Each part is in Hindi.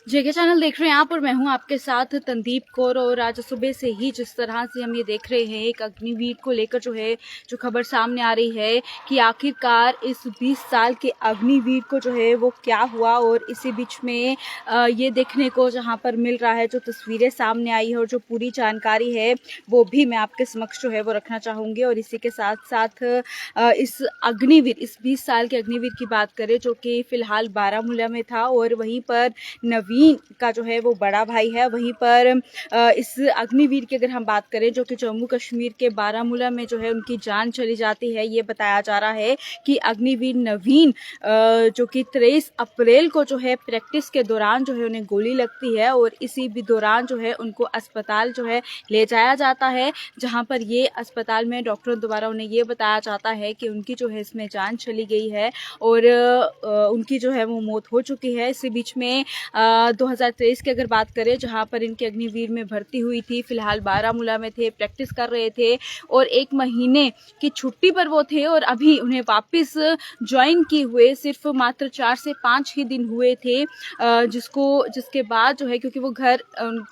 जेके चैनल देख रहे हैं आप और मैं हूं आपके साथ तनदीप कौर। और आज सुबह से ही जिस तरह से हम ये देख रहे हैं एक अग्निवीर को लेकर जो खबर सामने आ रही है कि आखिरकार इस 20 साल के अग्निवीर को वो क्या हुआ। और इसी बीच में ये देखने को जहां पर मिल रहा है, जो तस्वीरें सामने आई है और जो पूरी जानकारी है वो भी मैं आपके समक्ष वो रखना चाहूँगी। और इसी के साथ साथ इस अग्निवीर, इस 20 साल के अग्निवीर की बात करें जो कि फिलहाल बारामूला में था, और वहीं पर नवीन का वो बड़ा भाई है। वहीं पर इस अग्निवीर की अगर हम बात करें जो कि जम्मू कश्मीर के बारामूला में उनकी जान चली जाती है। ये बताया जा रहा है कि अग्निवीर नवीन जो कि 23 अप्रैल को प्रैक्टिस के दौरान उन्हें गोली लगती है, और इसी भी दौरान उनको अस्पताल ले जाया जाता है, जहां पर ये अस्पताल में डॉक्टरों द्वारा उन्हें ये बताया जाता है कि उनकी इसमें जान चली गई है और उनकी वो मौत हो चुकी है। इसी बीच में 2023 की अगर बात करें, जहां पर इनके अग्निवीर में भर्ती हुई थी, फिलहाल बारामूला में थे, प्रैक्टिस कर रहे थे और 1 महीने की छुट्टी पर वो थे, और अभी उन्हें वापस ज्वाइन किए हुए सिर्फ मात्र 4 से 5 ही दिन हुए थे, जिसके बाद क्योंकि वो घर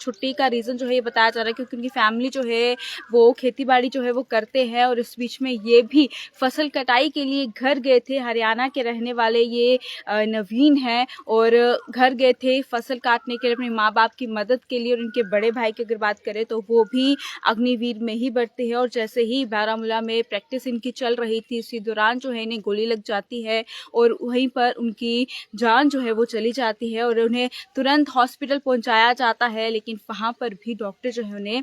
छुट्टी का रीज़न ये बताया जा रहा है क्योंकि उनकी फैमिली वो खेती बाड़ी वो करते हैं, और इस बीच में ये भी फसल कटाई के लिए घर गए थे। हरियाणा के रहने वाले ये नवीन हैं और घर गए थे फसल काटने के लिए अपने माँ बाप की मदद के लिए। और उनके बड़े भाई की अगर बात करें तो वो भी अग्निवीर में ही बढ़ते हैं, और जैसे ही बारामूला में प्रैक्टिस इनकी चल रही थी, इसी दौरान इन्हें गोली लग जाती है और वहीं पर उनकी जान वो चली जाती है और उन्हें तुरंत हॉस्पिटल पहुंचाया जाता है। लेकिन वहां पर भी डॉक्टर उन्हें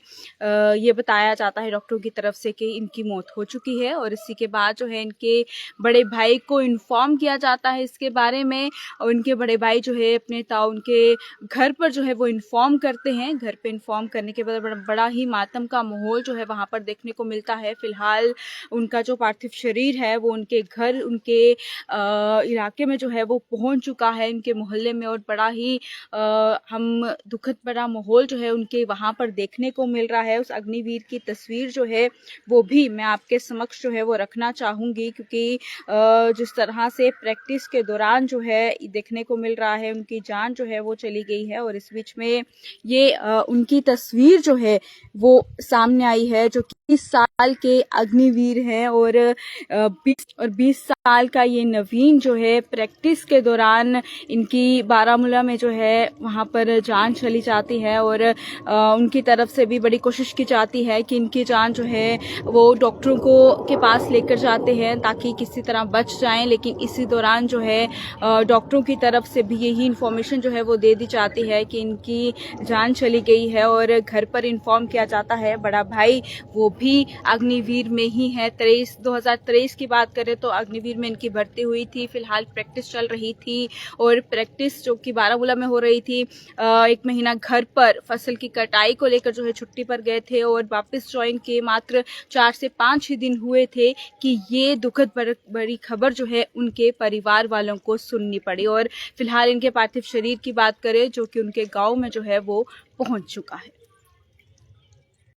ये बताया जाता है डॉक्टरों की तरफ से कि इनकी मौत हो चुकी है। और इसी के बाद इनके बड़े भाई को इन्फॉर्म किया जाता है इसके बारे में, और उनके बड़े भाई अपने उनके घर पर वो इन्फॉर्म करते हैं। घर पे इन्फॉर्म करने के बाद बड़ा ही मातम का माहौल वहाँ पर देखने को मिलता है। फिलहाल उनका जो पार्थिव शरीर है वो उनके घर, उनके इलाके में वो पहुंच चुका है, उनके मोहल्ले में, और बड़ा ही हम दुखद बड़ा माहौल उनके वहाँ पर देखने को मिल रहा है। उस अग्निवीर की तस्वीर वो भी मैं आपके समक्ष वो रखना चाहूँगी, क्योंकि जिस तरह से प्रैक्टिस के दौरान देखने को मिल रहा है उनकी जान वो चली गई है। और इस बीच में ये उनकी तस्वीर वो सामने आई है जो कि 20 साल के अग्निवीर हैं, और 20 साल का ये नवीन प्रैक्टिस के दौरान इनकी बारामूला में वहाँ पर जान चली जाती है। और उनकी तरफ से भी बड़ी कोशिश की जाती है कि इनकी जान वो डॉक्टरों के पास लेकर जाते हैं ताकि किसी तरह बच जाएं। लेकिन इसी दौरान डॉक्टरों की तरफ से भी यही इन्फॉर्मेशन वो दे दी जाती है कि इनकी जान चली गई है, और घर पर इन्फॉर्म किया जाता है। बड़ा भाई वो भी अग्निवीर में ही है। 2023 की बात करें तो अग्निवीर में इनकी भर्ती हुई थी। फिलहाल प्रैक्टिस चल रही थी, और प्रैक्टिस जो कि बारामूला में हो रही थी, 1 महीना घर पर फसल की कटाई को लेकर छुट्टी पर गए थे और वापस ज्वाइन किए मात्र 4 से 5 ही दिन हुए थे कि ये दुखद बड़ी खबर उनके परिवार वालों को सुननी पड़ी। और फिलहाल इनके पार्थिव शरीर की बात करें जो कि उनके गांव में वो पहुंच चुका है।